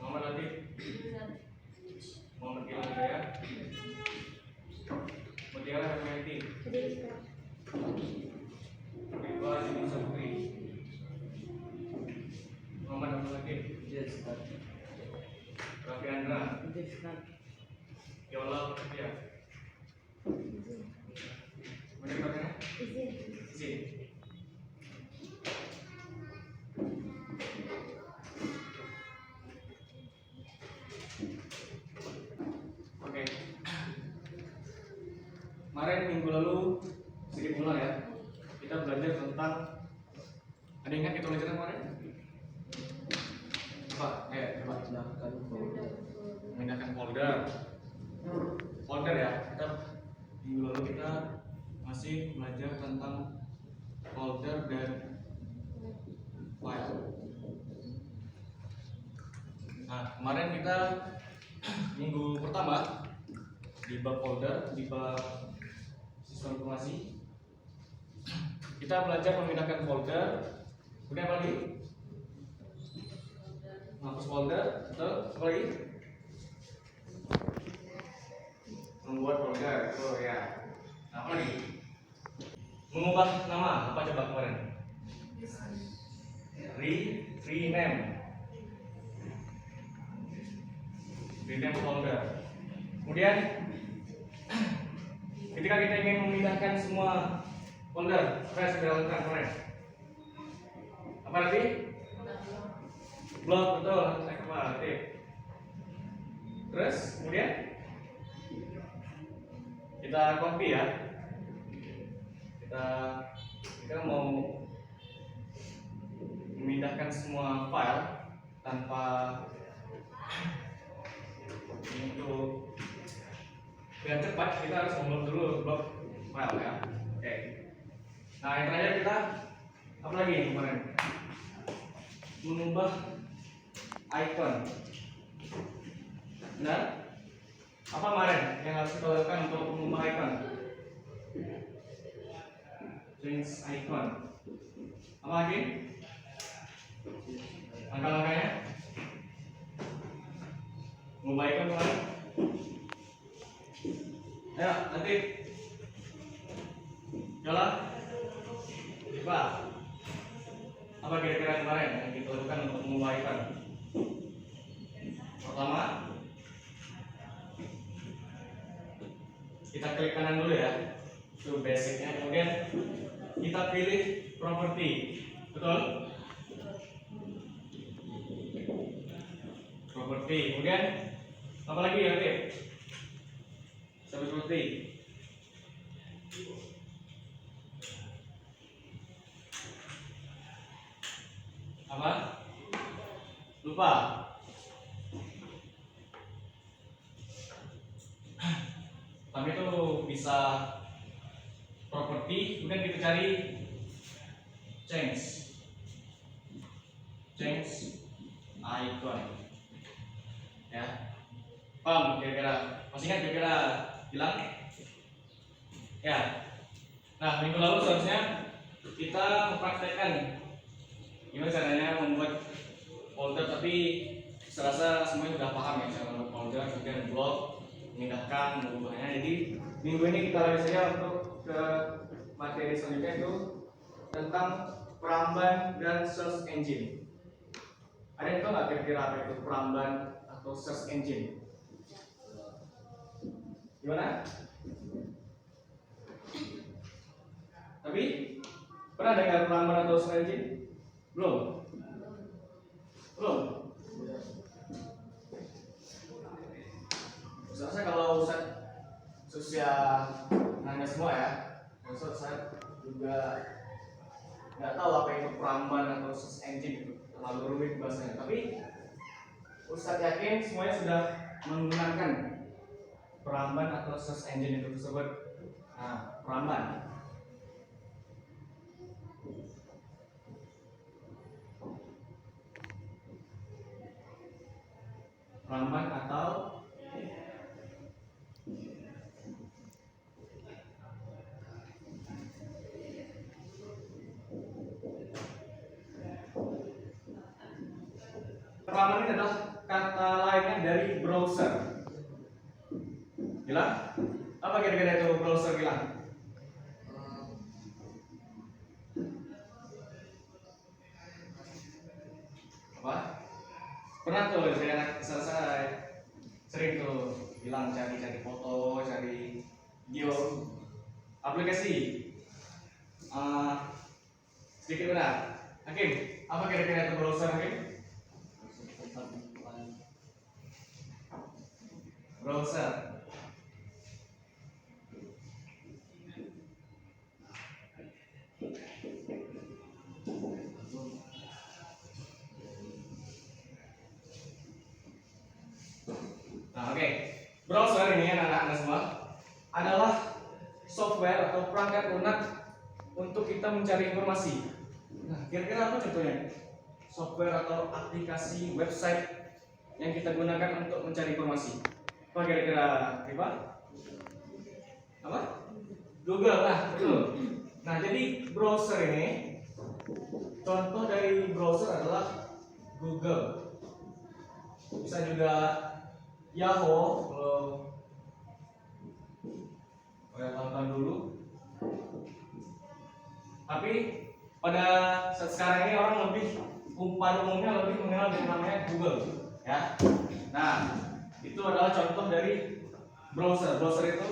Muhammad Latif, Muhammad Gilang Jaya, Mutiara Hermanti, Ridwan Jimmy Saputri, Muhammad Abdul Hakim, Raffi Andra, Yola Putria, mana katanya? Izin. Oke. Kemarin minggu lalu sedikit ulang ya. Kita belajar tentang, ada ingat kita belajar kemarin? Coba memindahkan folder. Folder ya. Kita minggu lalu kita masih belajar tentang folder dan file. Nah, kemarin kita minggu pertama di bab folder, di bab sistem informasi, kita belajar memindahkan folder. Kemudian apa lagi? Menghapus folder. Betul? Apa lagi? Membuat folder. Oh ya. Nah, apa lagi? Mengubah nama. Apa coba kemarin? Rename. Rename folder. Kemudian ketika kita ingin memindahkan semua folder, saya sudah lakukan kemarin. Apa lagi? Blok, betul. Aktif. Terus kemudian kita copy ya. Kita mau memindahkan semua file tanpa untuk biar cepat kita harus membuat dulu blok file ya. Oke. Nah, yang terakhir kita apa lagi yang kemarin? Mengubah icon. Benar? Apa kemarin yang harus kita lakukan untuk mengubah icon? Change icon. Apa lagi? Langkah-langkahnya? Mengubah icon kemarin? Ayo, nanti Yola, coba apa kira-kira kemarin yang kita lakukan untuk mengubah icon? Pertama, kita klik kanan dulu ya, itu basicnya. Kemudian kita pilih property, betul? Property. Kemudian apa lagi ya, Fit? Seperti apa? Lupa. Tapi itu bisa properti, kemudian kita cari change icon ya. Paham kira-kira? Masih ingat kira-kira bilang? Ya. Nah, minggu lalu seharusnya kita mempraktekkan gimana caranya membuat folder, tapi saya rasa semuanya sudah paham ya cara membuat folder, kemudian blok, memindahkan, mengubahnya. Jadi minggu ini kita lanjut saja untuk ke materi selanjutnya, itu tentang peramban dan search engine. Ada yang tahu nggak kira-kira apa itu peramban atau search engine? Gimana? Tapi pernah dengar peramban atau search engine? Belum? Saya kalau Ustaz ya nanya semua ya, Ustaz saya juga nggak tahu apa itu peramban atau search engine, itu terlalu rumit bahasanya. Tapi Ustaz yakin semuanya sudah menggunakan peramban atau search engine itu tersebut. Nah, peramban atau peramban ini adalah kata lainnya dari browser. Gilang, apa kira-kira itu browser, Gilang? Apa? Pernah tuh dari anak saya sering tuh bilang cari foto, cari video aplikasi. Sedikit benar. Hakim, apa kira-kira itu browser, Hakim? Browser. Nah, oke. Browser ini anak-anak semua adalah software atau perangkat lunak untuk kita mencari informasi. Nah, kira-kira apa contohnya? Software atau aplikasi website yang kita gunakan untuk mencari informasi. Apa kira-kira, Riva? Apa? Google, nah betul. Nah, jadi browser ini, contoh dari browser adalah Google. Bisa juga Yahoo, kalau tonton dulu. Tapi pada saat sekarang ini orang lebih pada umumnya lebih mengenal dengan namanya Google, ya. Nah, itu adalah contoh dari browser. Browser itu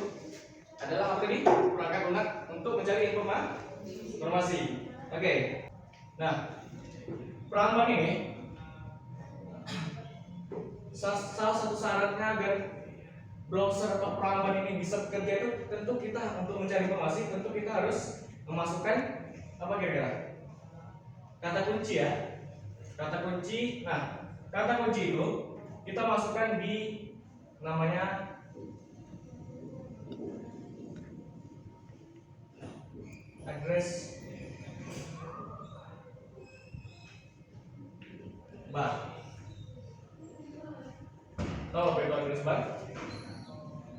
adalah apa tadi? Perangkat lunak untuk mencari informasi. Oke. Nah, peramban ini salah satu syaratnya agar browser atau peramban ini bisa bekerja itu tentu kita untuk mencari informasi tentu kita harus memasukkan apa kira-kira? Kata kunci ya. Kata kunci. Nah, kata kunci itu kita masukkan di namanya address bar. Tahu apa itu address bar?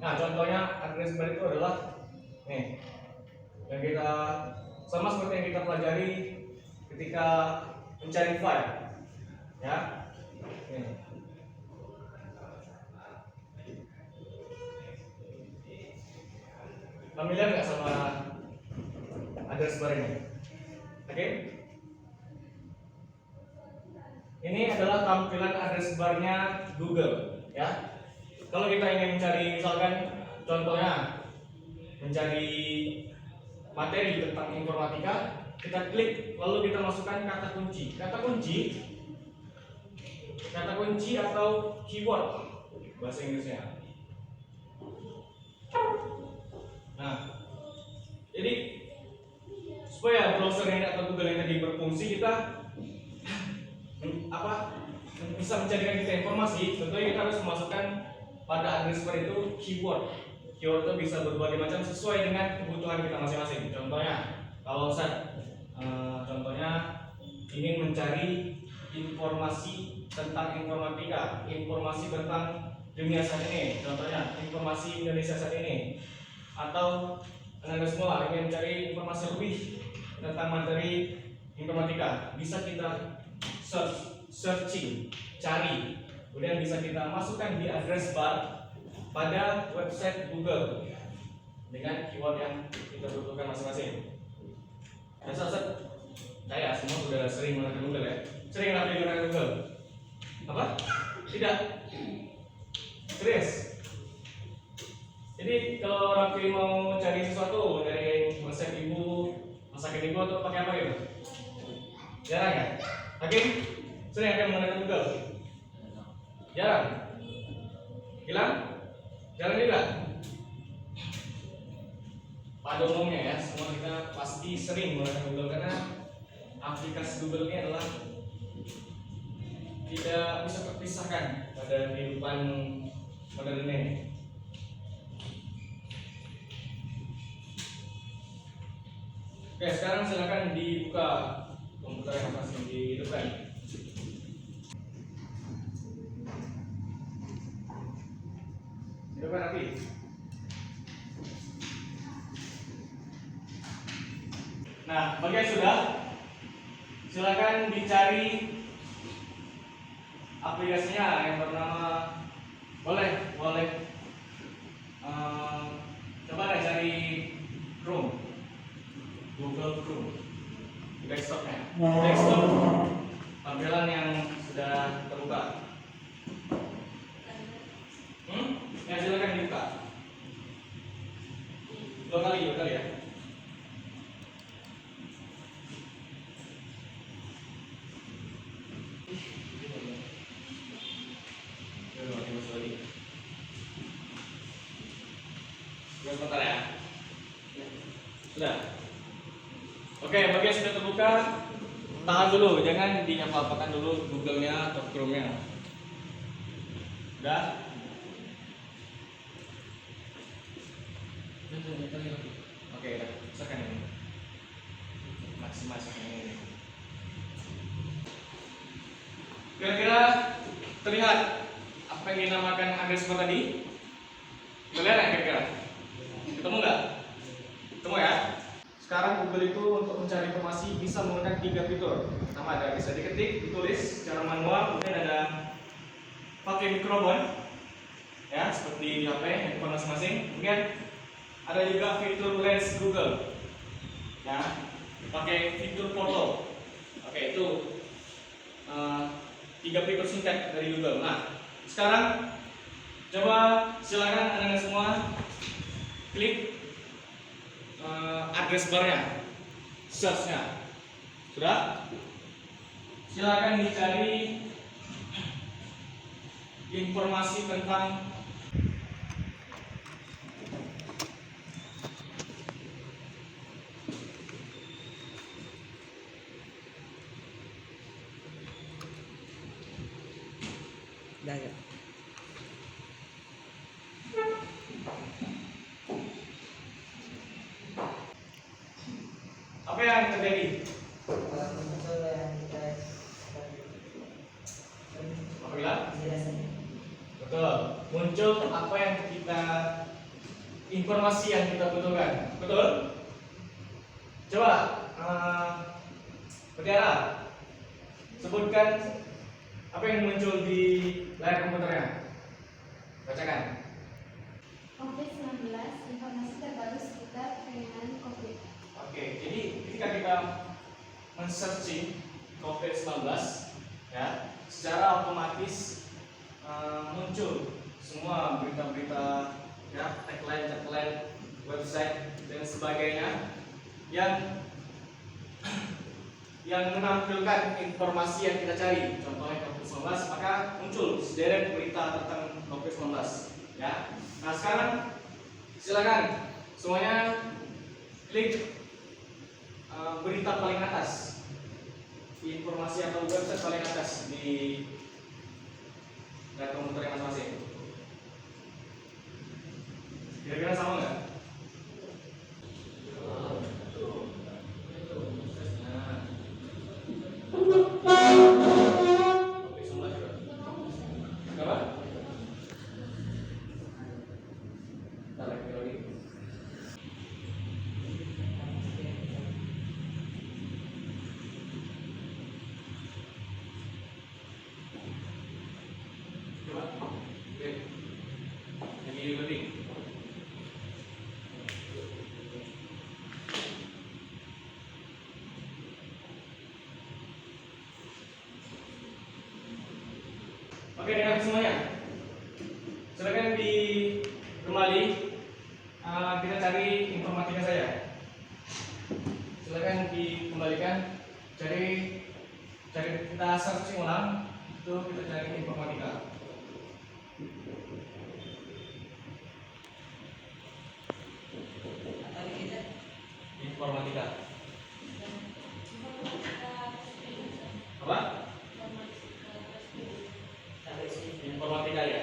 Nah, contohnya address bar itu adalah nih yang kita sama seperti yang kita pelajari ketika mencari file, ya. Nih. Familiar nggak sama address bar ini? Oke? Ini adalah tampilan address barnya Google, ya. Kalau kita ingin mencari, misalkan contohnya mencari materi tentang informatika, kita klik lalu kita masukkan kata kunci. Kata kunci atau keyword bahasa Inggrisnya. Nah, jadi supaya browser ini atau Google ini tadi berfungsi, kita bisa mencarikan kita informasi, tentunya kita harus memasukkan pada address bar itu keyword. Keyword itu bisa berbagai macam sesuai dengan kebutuhan kita masing-masing. Contohnya, kalau contohnya ingin mencari informasi tentang informatika, informasi tentang dunia saat ini, contohnya informasi Indonesia saat ini, atau Anda semua ingin mencari informasi lebih tentang materi informatika, bisa kita searching, cari, kemudian bisa kita masukkan di address bar pada website Google dengan keyword yang kita butuhkan masing-masing. Saya semua sudah sering menggunakan Google ya. Sering menggunakan Google? Apa? Tidak. Serius? Jadi kalau Raffi mau cari sesuatu dari resep ibu, masakan ibu atau pakai apa gitu? Jarang ya? Hakim? Sering akan menggunakan Google? Jarang? Hilang? Jarang juga? Pada umumnya ya, semua kita pasti sering menggunakan Google karena aplikasi Google ini adalah tidak bisa terpisahkan pada kehidupan modern ini. Oke, sekarang silakan dibuka komputer yang masih dihidupkan. Hidupkan api. Nah, bagi yang sudah, silakan dicari aplikasinya yang bernama boleh coba deh cari Chrome, Google Chrome desktopnya. Desktop tampilan yang sudah terbuka. Ya silakan dibuka. Dua kali ya. Sebentar ya. Sudah. Oke, bagi yang sudah terbuka, tahan dulu, jangan diapa-apakan dulu Google-nya atau Chrome-nya. Udah? Oke, udah. Silakan ini. Maksimal ini. Kira-kira terlihat apa yang dinamakan address bar tadi? Terlihat nggak kira-kira? Ketemu nggak? Ketemu ya? Sekarang Google itu untuk mencari informasi bisa menggunakan 3 fitur. Pertama ada bisa diketik, ditulis secara manual, kemudian ada pakai mikrofon, ya seperti di HP handphone masing-masing. Kemudian ada juga fitur Lens Google, ya pakai fitur foto. Oke, itu 3 fitur singkat dari Google. Nah, sekarang coba silakan anda semua klik address barnya, search-nya. Sudah? Silakan dicari informasi tentang apa yang terjadi apabila betul muncul apa yang kita informasi yang kita butuhkan, betul? Coba Mutiara sebutkan apa yang muncul di layar komputernya, bacakan. COVID-19, informasi terbaru seputar penanganan COVID. Oke, jadi ketika kita men-searching COVID-19, ya, secara otomatis muncul semua berita-berita, ya, tagline, website dan sebagainya yang menampilkan informasi yang kita cari. Contohnya COVID-19, maka muncul sederet berita tentang COVID-19, ya. Nah, sekarang silakan semuanya klik berita paling atas, informasi atau website paling atas di layar komputer masing-masing. Kira-kira sama nggak? Oke, dengan semuanya, silakan kembali kita cari informatika saya. Silakan dikembalikan, cari kita searching ulang, itu kita cari informatika. Informatika. Apa? Informatika ya.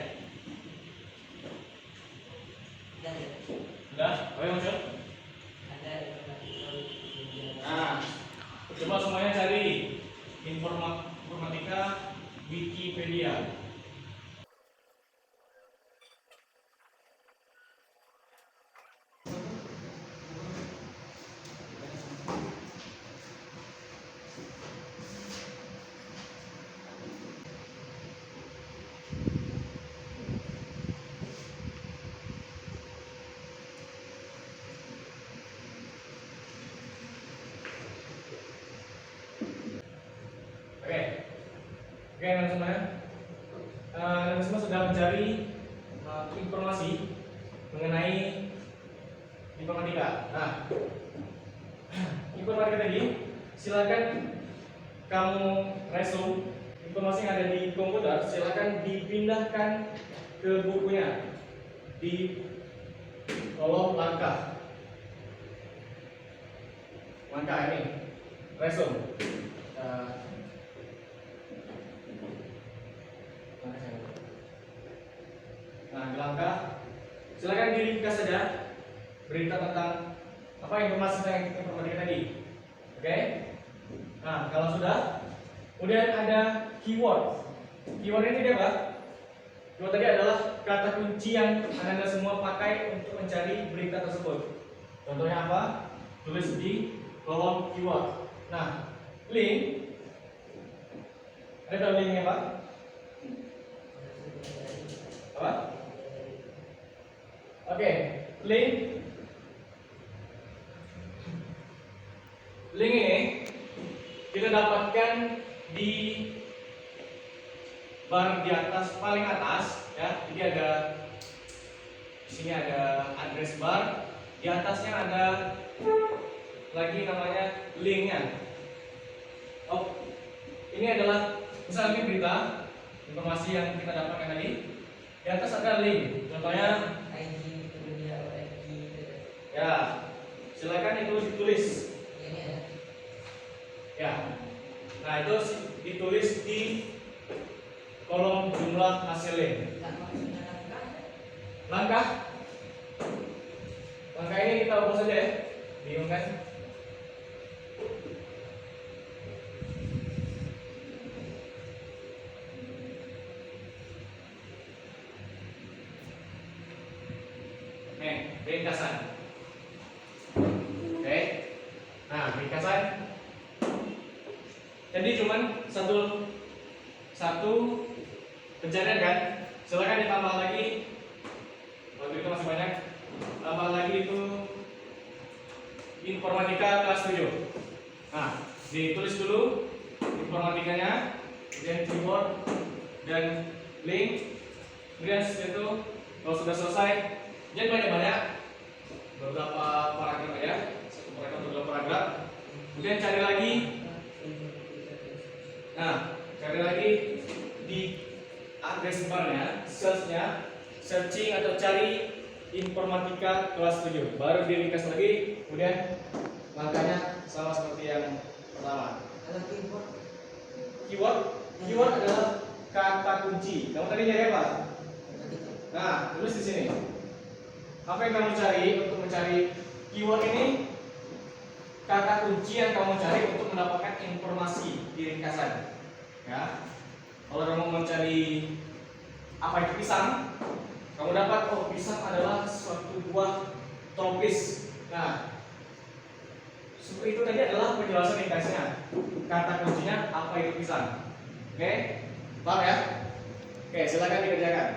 Sudah? Apa yang muncul? Nah, coba semuanya cari informatika Wikipedia. Oke, anak semua. Anak semua sudah mencari informasi mengenai informatika. Nah, informatika tadi, silakan kamu resume informasi yang ada di komputer, silakan dipindahkan ke bukunya di kolom langkah. Langkah ini, resume. Nah, di langkah, silakan diringkas saja berita tentang apa informasi tentang informatika tadi. Oke? Nah, kalau sudah, kemudian ada keyword. Keyword ini dia apa? Keyword tadi adalah kata kunci yang Anda semua pakai untuk mencari berita tersebut. Contohnya apa? Tulis di kolom keyword. Nah, link. Ada tahu linknya apa? Apa? Oke, link. Link ini kita dapatkan di bar di atas, paling atas, ya. Jadi ada di sini ada address bar, di atasnya ada lagi namanya linknya. Oh, ini adalah misalnya berita, informasi yang kita dapatkan tadi. Di atas ada link, contohnya ya, silakan itu ditulis. Ya, nah itu ditulis di kolom jumlah hasil link. Langkah ini kita ubah saja ya. Bingung kan? Ringkasan. Oke. Nah, ringkasan. Jadi cuman satu pencarian kan? Silakan ditambah lagi. Waktu itu masih banyak. Tambah lagi itu informatika kelas 7. Nah, ditulis dulu informatikanya, kemudian keyword dan link. Kemudian setelah itu kalau sudah selesai, jangan banyak-banyak, beberapa paragraf ya, satu paragraf beberapa paragraf. Kemudian cari lagi. Nah, cari lagi di address barnya, search-nya, searching atau cari informatika kelas 7. Baru diringkas lagi, kemudian langkahnya sama seperti yang pertama. Keyword adalah kata kunci. Kamu tadi nyari apa? Nah, tulis di sini. Apa yang kamu cari untuk mencari keyword ini? Kata kunci yang kamu cari untuk mendapatkan informasi di ringkasan. Ya. Kalau kamu mencari apa itu pisang, kamu dapat pisang adalah suatu buah tropis. Nah, itu tadi adalah penjelasan ringkasnya. Kata kuncinya apa itu pisang. Oke, paham ya? Oke, silakan dikerjakan.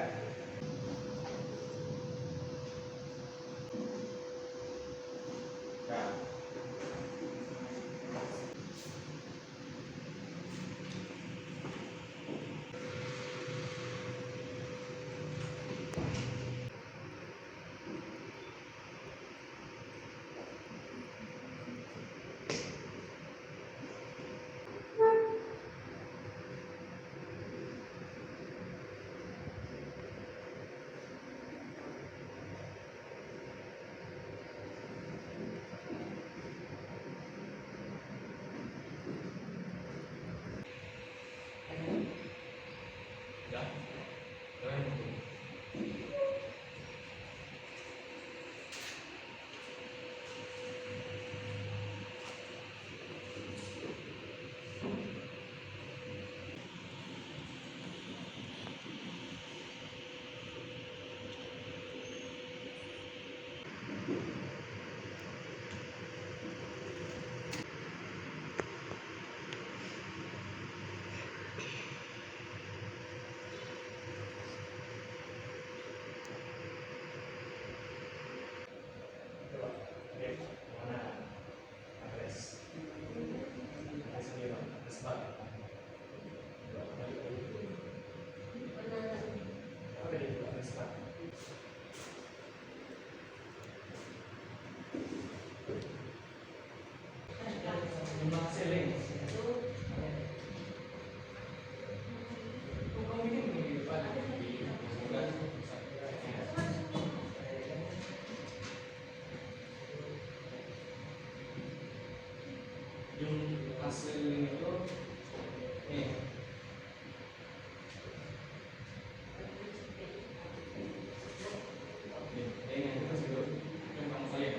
Nah. hasil itu nih. Ini terus itu yang kamu salin.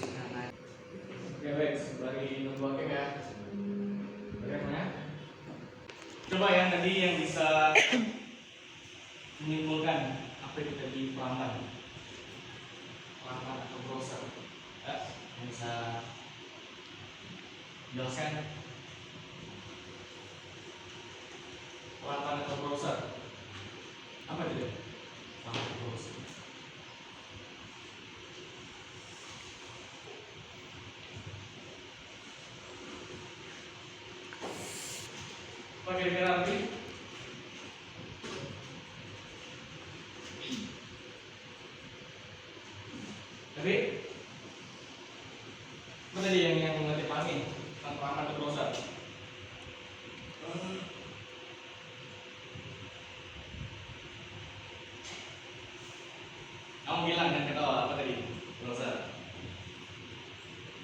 Nah, oke baik, bagi nunggu hakim ya. Bagaimana? Coba yang tadi yang bisa menyimpulkan apa itu tadi peramban atau browser, ya, yang bisa jelaskan peramban atau browser apa itu? Peramban atau browser. Apa kira-kira nanti? Tapi apa tadi yang nanti pahami tentang peramban atau browser? Kamu bilang dan ketawa apa tadi? Browser.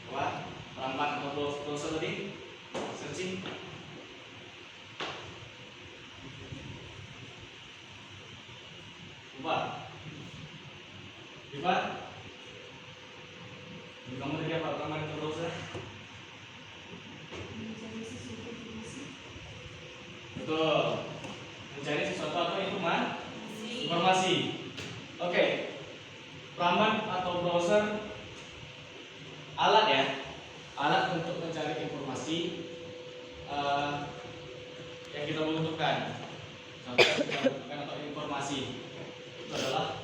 Apa? Peramban atau browser tadi? Searching. Lupa. Lupa. Kamu tadi apa? Peramban atau browser? Betul. Mencari sesuatu atau informasi. Oke. Peramban atau browser alat ya, alat untuk mencari informasi yang kita butuhkan. Contoh yang kita butuhkan atau informasi itu adalah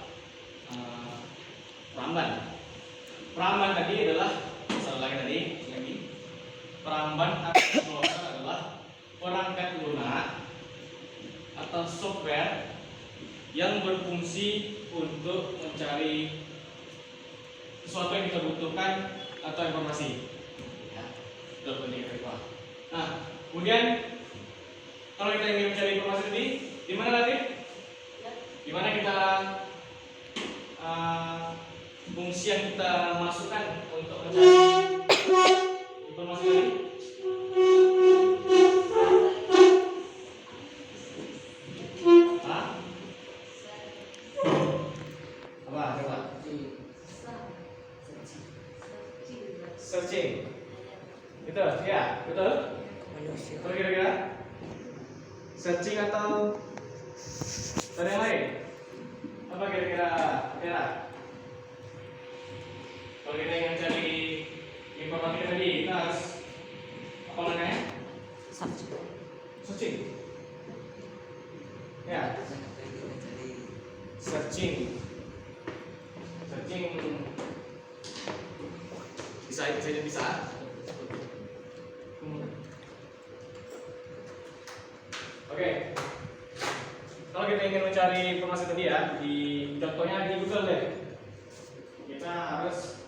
peramban. Peramban tadi adalah lagi peramban atau browser adalah perangkat lunak atau software yang berfungsi untuk mencari sesuatu yang kita butuhkan atau informasi. Ya, itu penting kita. Nah, kemudian kalau kita ingin mencari informasi tadi, di mana nanti? Di mana kita fungsi yang kita masukkan untuk mencari informasi tadi? Searching. Betul, ya, betul. Betul kira-kira? Searching atau ada yang lain? Apa kira-kira? Kalau kita ingin cari informasi tadi, kita harus apa namanya? Searching. Ya. Searching. Bisa. Oke. Kalau kita ingin mencari informasi tadi ya, di contohnya di Google deh. Kita harus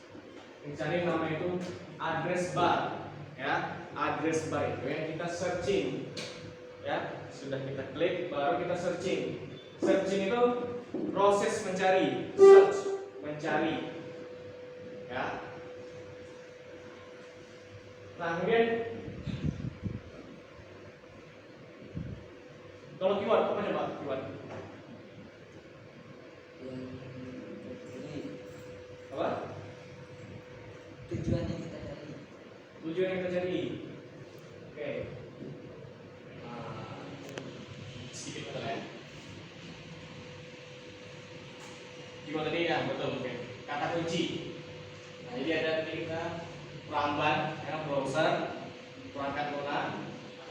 mencari nama itu address bar, ya. Address bar itu yang kita searching. Ya, sudah kita klik baru kita searching. Searching itu proses mencari, mencari. Ya. Nah, kemudian kalau keyword apa coba keyword? Apa? Tujuan yang kita cari. Oke. Sedikit betul ya. Keyword tadi ya betul. Oke. Kata kunci. Nah, jadi ada tadi kita peramban, ya, browser, perangkat lunak,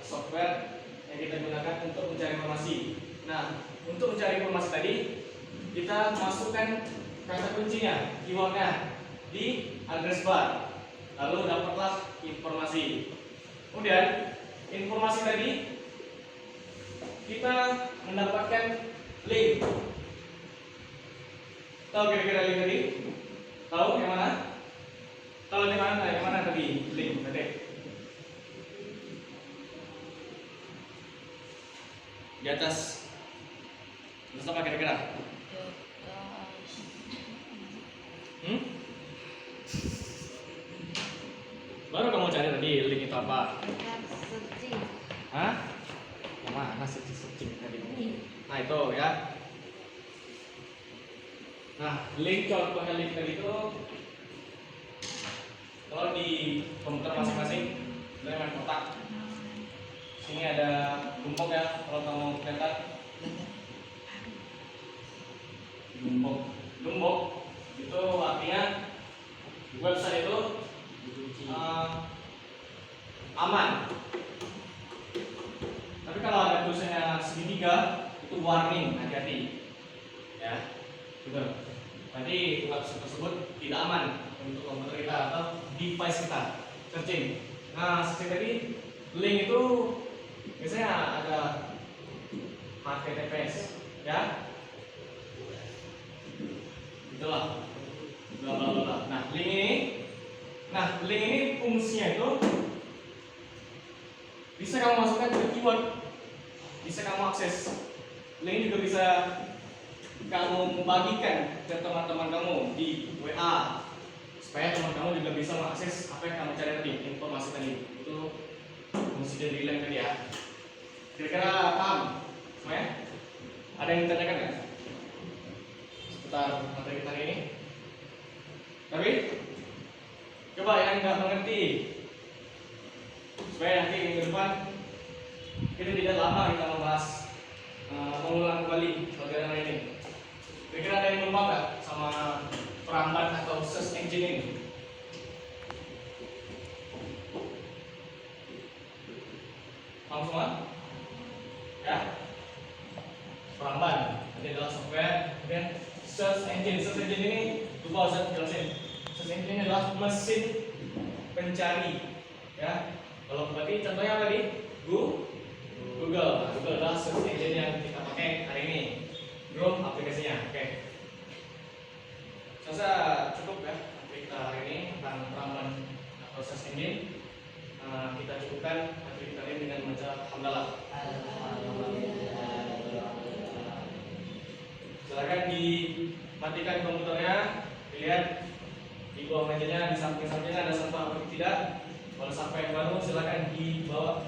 software yang kita gunakan untuk mencari informasi. Nah, untuk mencari informasi tadi, kita masukkan kata kuncinya, keywordnya di address bar, lalu dapatlah informasi. Kemudian informasi tadi kita mendapatkan link. Tahu kira-kira link tadi? Tahu yang mana? Tahu yang mana? Yang mana tadi link tadi? Di atas. Terus apa kira-kira? Baru kamu cari tadi link itu apa? Searching. Hah? Yang mana searching tadi? Nah itu ya. Nah link, contohnya link tadi itu kalau di komputer masing-masing ada main kotak. Sini ada gembok ya, kalau kamu lihat gembok itu artinya website itu aman. Tapi kalau ada tulisannya segitiga itu warning, hati-hati ya. Betul. Nanti website tersebut tidak aman untuk komputer kita atau device kita. Searching. Nah, searching tadi link itu biasanya ada HTTPS ya. Itulah. Bla bla bla. Nah, link ini fungsinya itu bisa kamu masukkan ke keyword, bisa kamu akses. Link juga bisa kamu bagikan ke teman-teman kamu di WA supaya teman kamu juga bisa mengakses apa yang kamu cari tadi, informasi tadi. Itu fungsi dari link tadi ya. Kira-kira paham semuanya? Ada yang ditanyakan nggak seputar materi kita hari ini? Tapi coba yang nggak mengerti supaya nanti minggu depan kita tidak lama kita membahas mengulang kembali pelajaran ini. Kira-kira ada yang belum paham nggak sama perambat atau search engine ini? Paham semua? Ya? Perambat nanti adalah software, kemudian search engine. Search engine ini lupa Ustaz jelasin. Search engine ini adalah mesin pencari. Ya. Kalau berarti contohnya apa nih? Google. Google adalah search engine yang kita pakai hari ini. Chrome aplikasinya. Oke. Saya cukup ya kita hari ini tentang peramban atau search engine. Kita cukupkan materi kita ini dengan membaca hamdalah. Silakan dimatikan komputernya, dilihat di bawah mejanya, di samping-sampingnya ada sampah atau tidak. Kalau sampah yang baru silakan dibawa